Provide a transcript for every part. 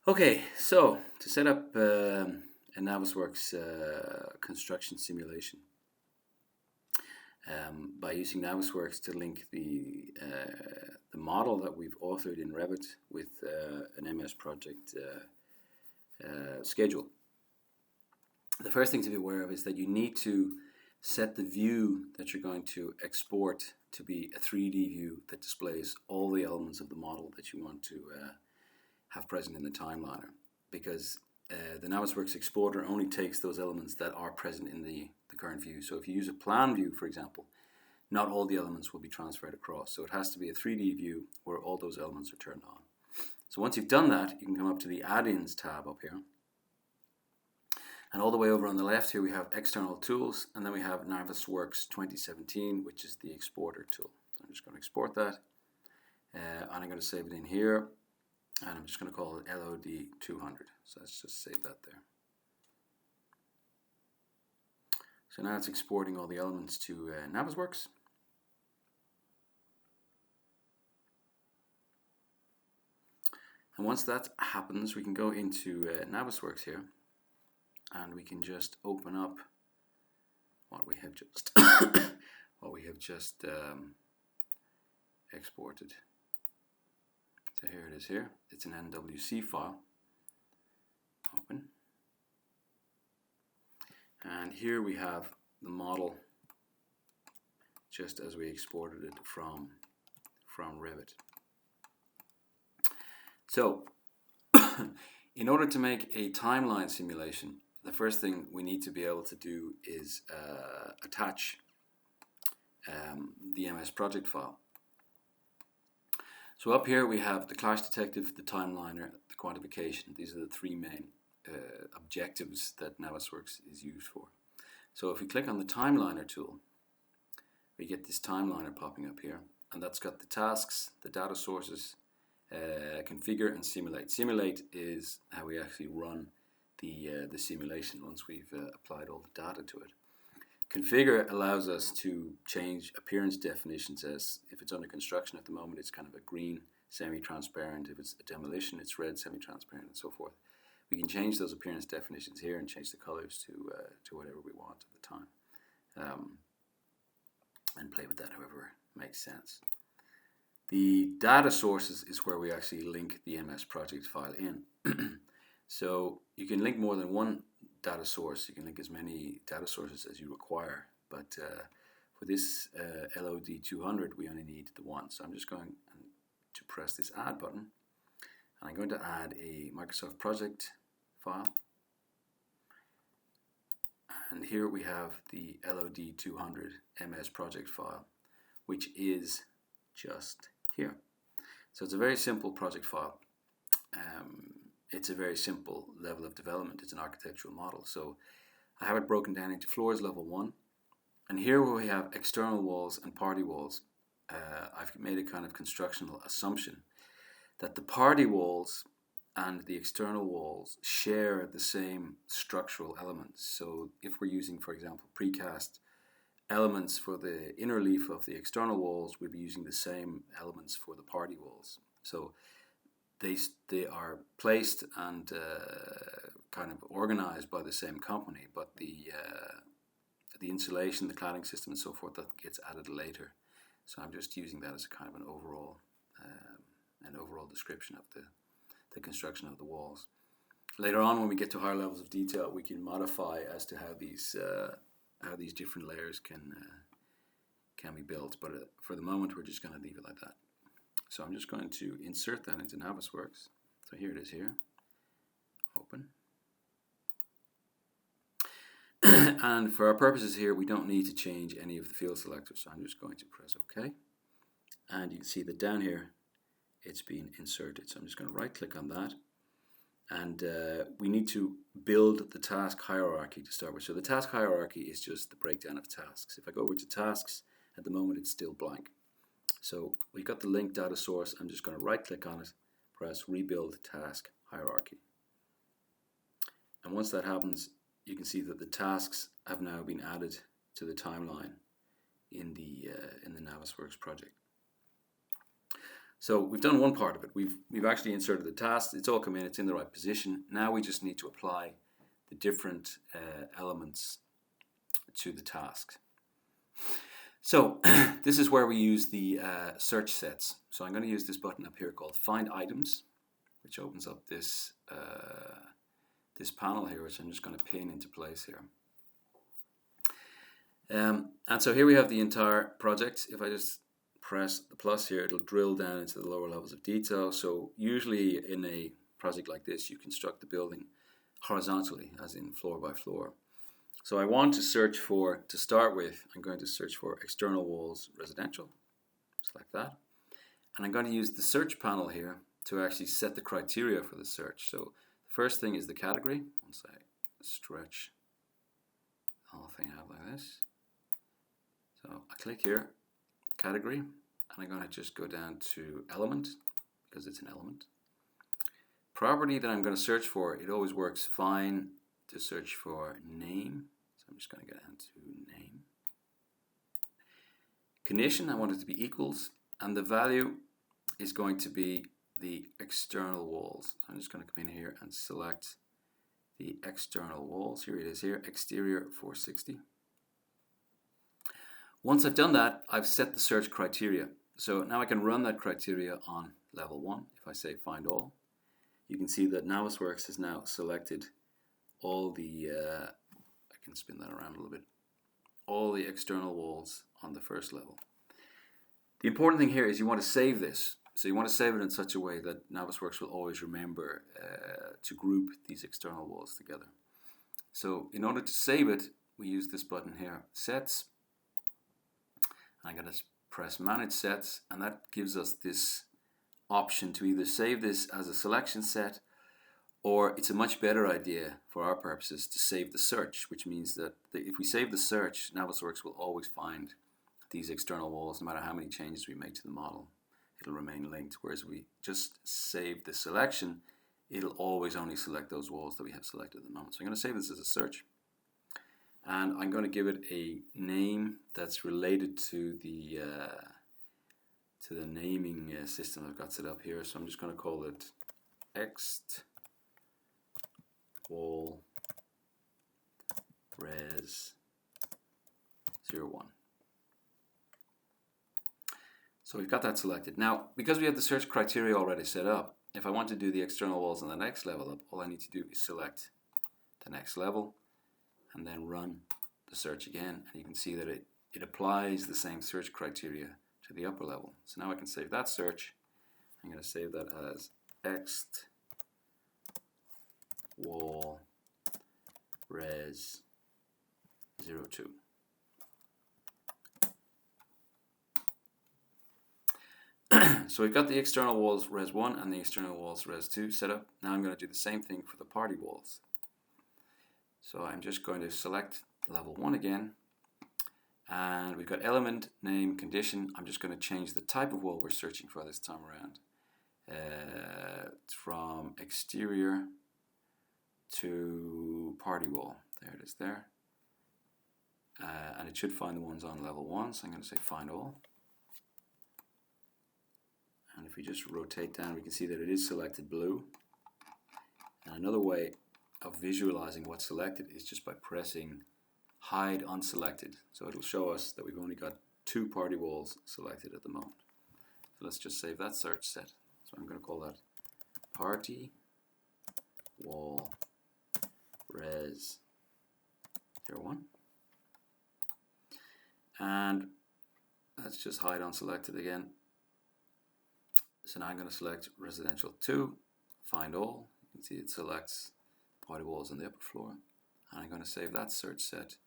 Okay, so to set up a Navisworks construction simulation by using Navisworks to link the model that we've authored in Revit with an MS project schedule. The first thing to be aware of is that you need to set the view that you're going to export to be a 3D view that displays all the elements of the model that you want to have present in the timeliner, because the Navisworks exporter only takes those elements that are present in the current view. So if you use a plan view, for example, not all the elements will be transferred across. So it has to be a 3D view where all those elements are turned on. So once you've done that, you can come up to the Add-ins tab up here. And all the way over on the left here we have External Tools, and then we have Navisworks 2017, which is the exporter tool. So I'm just going to export that, and I'm going to save it in here. And I'm just going to call it LOD 200. So let's just save that there. So now it's exporting all the elements to Navisworks. And once that happens, we can go into Navisworks here, and we can just open up what we have just exported. So here it is here. It's an NWC file. Open. And here we have the model just as we exported it from Revit. So in order to make a timeline simulation, the first thing we need to be able to do is attach the MS project file. So up here we have the clash detective, the timeliner, the quantification. These are the three main objectives that Navisworks is used for. So if we click on the timeliner tool, we get this timeliner popping up here, and that's got the tasks, the data sources, configure and simulate. Simulate is how we actually run the simulation once we've applied all the data to it. Configure allows us to change appearance definitions. As if it's under construction at the moment, it's kind of a green semi-transparent. If it's a demolition, it's red semi-transparent, and so forth. We can change those appearance definitions here and change the colors to whatever we want at the time, and play with that however makes sense. The data sources is where we actually link the MS project file in. So you can link more than one data source. You can link as many data sources as you require, but for this LOD 200 we only need the one. So I'm just going to press this add button, and I'm going to add a Microsoft project file, and here we have the LOD 200 MS project file, which is just here. So it's a very simple project file. It's a very simple level of development. It's an architectural model. So I have it broken down into floors level 1, and here where we have external walls and party walls, I've made a kind of constructional assumption that the party walls and the external walls share the same structural elements. So if we're using, for example, precast elements for the inner leaf of the external walls, we'll be using the same elements for the party walls. So they are placed and kind of organized by the same company, but the insulation, the cladding system, and so forth, that gets added later. So I'm just using that as a kind of an overall description of the construction of the walls. Later on, when we get to higher levels of detail, we can modify as to how these different layers can be built. But for the moment, we're just going to leave it like that. So I'm just going to insert that into Navisworks. So here it is here. Open. And for our purposes here, we don't need to change any of the field selectors. So I'm just going to press OK. And you can see that down here, it's been inserted. So I'm just going to right click on that. And we need to build the task hierarchy to start with. So the task hierarchy is just the breakdown of tasks. If I go over to tasks, at the moment it's still blank. So we've got the linked data source. I'm just going to right click on it, press rebuild task hierarchy. And once that happens, you can see that the tasks have now been added to the timeline in the Navisworks project. So we've done one part of it. We've actually inserted the task. It's all come in. It's in the right position. Now we just need to apply the different elements to the task. So this is where we use the search sets. So I'm going to use this button up here called Find Items, which opens up this this panel here, which I'm just going to pin into place here. And so here we have the entire project. If I just press the plus here, it'll drill down into the lower levels of detail. So usually in a project like this, you construct the building horizontally, as in floor by floor. So I want to search for, to start with, I'm going to search for external walls residential, just like that. And I'm going to use the search panel here to actually set the criteria for the search. So the first thing is the category. Once I stretch the whole thing out like this. So I click here, category, and I'm going to just go down to element, because it's an element. Property that I'm going to search for, it always works fine to search for name. So I'm just going to go down to name. Condition, I want it to be equals, and the value is going to be the external walls. So I'm just going to come in here and select the external walls. Here it is here, exterior 460. Once I've done that, I've set the search criteria. So now I can run that criteria on level 1. If I say find all, you can see that Navisworks has now selected all the, I can spin that around a little bit, all the external walls on the first level. The important thing here is you want to save this. So you want to save it in such a way that Navisworks will always remember to group these external walls together. So in order to save it, we use this button here, Sets. I'm going to press Manage Sets, and that gives us this option to either save this as a selection set, or it's a much better idea for our purposes to save the search, which means that if we save the search, Navisworks will always find these external walls no matter how many changes we make to the model. It'll remain linked, whereas we just save the selection, it'll always only select those walls that we have selected at the moment. So I'm going to save this as a search. And I'm going to give it a name that's related to the naming system I've got set up here. So I'm just going to call it ext wall res 01. So we've got that selected. Now, because we have the search criteria already set up, if I want to do the external walls on the next level up, all I need to do is select the next level and then run the search again, and you can see that it applies the same search criteria to the upper level. So now I can save that search. I'm going to save that as ext wall res 02. So we've got the external walls res 1 and the external walls res 2 set up. Now I'm going to do the same thing for the party walls. So I'm just going to select level 1 again, and we've got element, name, condition. I'm just going to change the type of wall we're searching for this time around from exterior to party wall. There it is there. And it should find the ones on level 1, so I'm going to say find all. And if we just rotate down, we can see that it is selected blue. And another way of visualizing what's selected is just by pressing hide unselected. So it'll show us that we've only got 2 party walls selected at the moment. So let's just save that search set. So I'm going to call that party wall res 01. And let's just hide unselected again. So now I'm going to select residential 2, find all. You can see it selects party walls on the upper floor. And I'm going to save that search set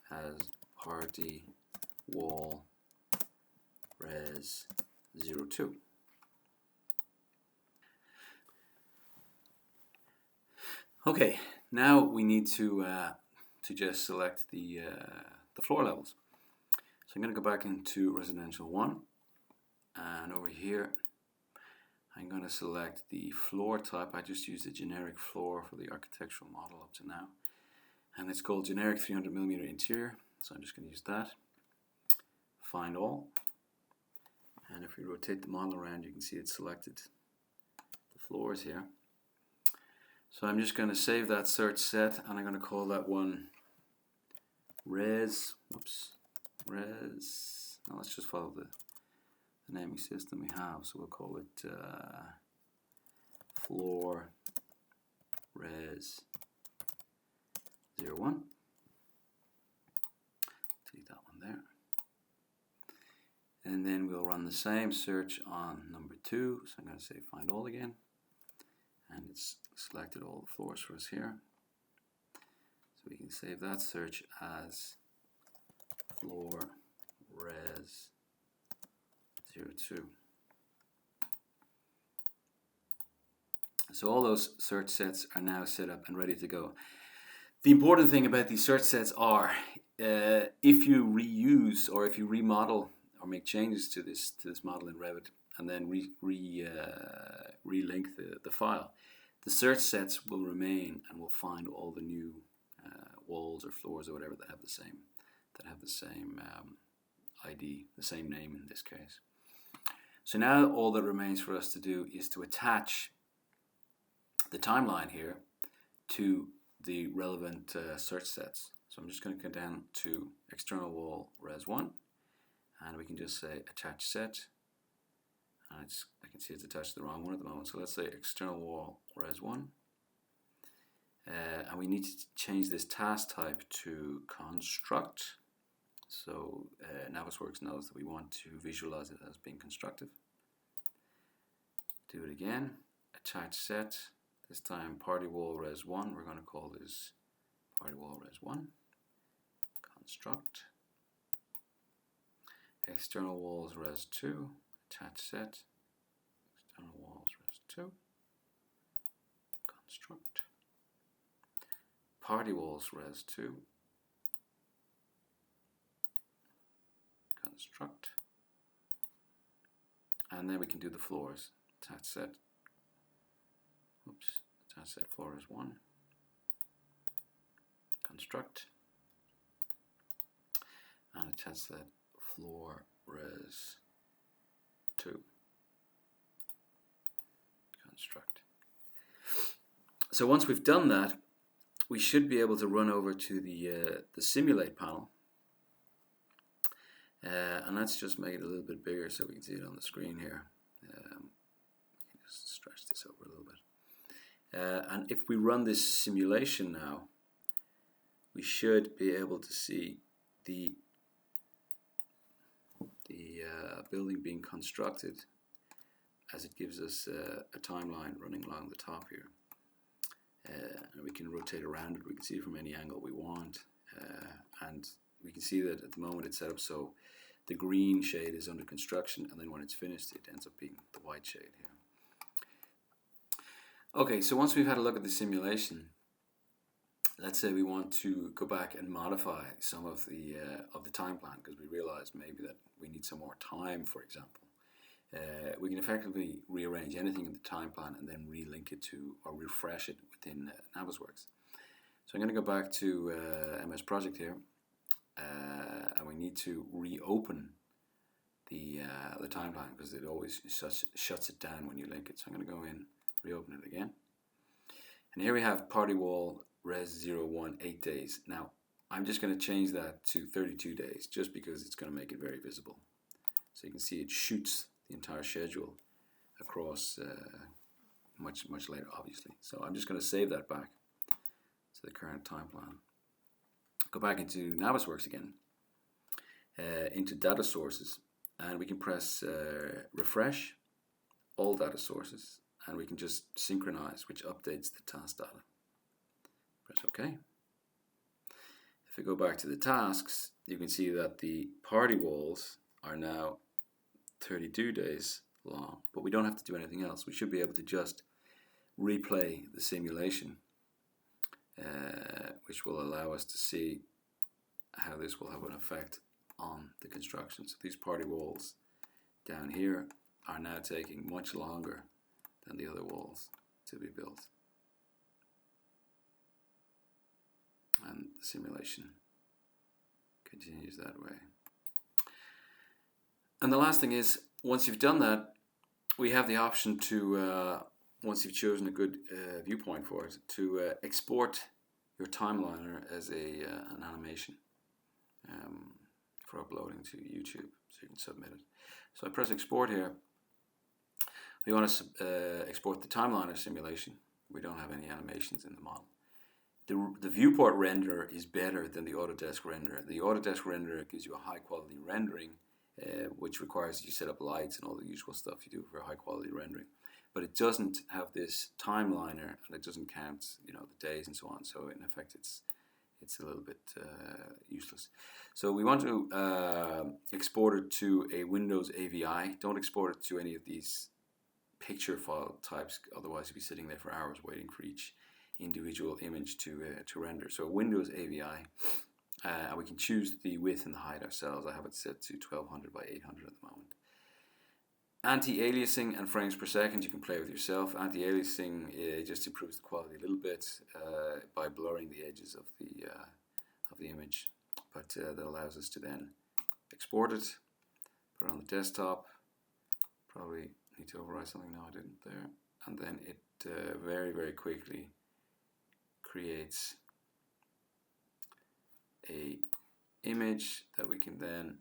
as party wall res 02. Okay, now we need to just select the floor levels. So I'm going to go back into residential 1, and over here I'm going to select the floor type. I just used a generic floor for the architectural model up to now, and it's called generic 300mm interior, so I'm just going to use that. Find all, And if we rotate the model around, you can see it's selected the floors here. So I'm just going to save that search set, and I'm going to call that one res. Res. Now let's just follow the naming system we have. So we'll call it floor res 01. Delete that one there. And then we'll run the same search on number 2. So I'm going to say find all again. And it's selected all the floors for us here. So we can save that search as floor res 02. So all those search sets are now set up and ready to go. The important thing about these search sets are if you reuse or if you remodel or make changes to this model in Revit and then relink the file, the search sets will remain and will find all the new walls or floors or whatever that have the same ID, the same name in this case. So now all that remains for us to do is to attach the timeline here to the relevant search sets. So I'm just going to go down to external wall res 1, and we can just say attach set. And I can see it's attached to the wrong one at the moment. So let's say external wall res 1. And we need to change this task type to construct. So Navisworks knows that we want to visualize it as being constructive. Do it again. Attach set. This time party wall res 1. We're going to call this party wall res 1. Construct. External walls res 2. Attach set. External walls res 2. Construct. Party walls res 2. Construct. And then we can do the floors. Attach set. Oops. Attach set floor res 1. Construct. And attach set floor res 2. Construct. So once we've done that, we should be able to run over to the simulate panel, and let's just make it a little bit bigger so we can see it on the screen here. Just stretch this over a little bit. And if we run this simulation now, we should be able to see the building being constructed as it gives us a timeline running along the top here. And we can rotate around it. We can see it from any angle we want, and we can see that at the moment it's set up so the green shade is under construction, and then when it's finished it ends up being the white shade here. Okay, so once we've had a look at the simulation, let's say we want to go back and modify some of the time plan because we realize maybe that we need some more time, for example. We can effectively rearrange anything in the time plan and then relink it to or refresh it within Navisworks. So I'm going to go back to MS Project here, and we need to reopen the time plan because it always shuts it down when you link it. So I'm going to go in, reopen it again, and here we have party wall res 01 8 days. Now I'm just going to change that to 32 days just because it's going to make it very visible. So you can see it shoots the entire schedule across much later, obviously. So I'm just going to save that back to the current time plan. Go back into Navisworks again, into data sources, and we can press refresh all data sources, and we can just synchronize, which updates the task data. Press OK. If we go back to the tasks, you can see that the party walls are now 32 days long, but we don't have to do anything else. We should be able to just replay the simulation, which will allow us to see how this will have an effect on the construction. So these party walls down here are now taking much longer than the other walls to be built. And the simulation continues that way. And the last thing is, once you've done that, we have the option to, once you've chosen a good viewpoint for it, to export your timeliner as an animation for uploading to YouTube, so you can submit it. So I press export here. We want to export the timeliner simulation. We don't have any animations in the model. The viewport renderer is better than the Autodesk renderer. The Autodesk renderer gives you a high quality rendering, which requires you set up lights and all the usual stuff you do for high quality rendering. But it doesn't have this timeliner, and it doesn't count, the days and so on. So in effect, it's a little bit useless. So we want to export it to a Windows AVI. Don't export it to any of these picture file types, otherwise you'll be sitting there for hours waiting for each individual image to render. So Windows AVI, and we can choose the width and the height ourselves. I have it set to 1200 by 800 at the moment. Anti-aliasing and frames per second you can play with yourself. Anti-aliasing just improves the quality a little bit by blurring the edges of the image, but that allows us to then export it, put it on the desktop. Probably need to override something. No, I didn't there. And then it very, very quickly creates a image that we can then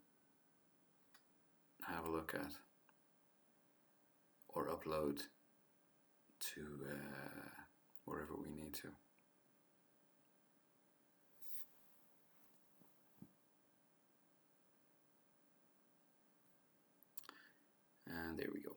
have a look at or upload to wherever we need to. And there we go.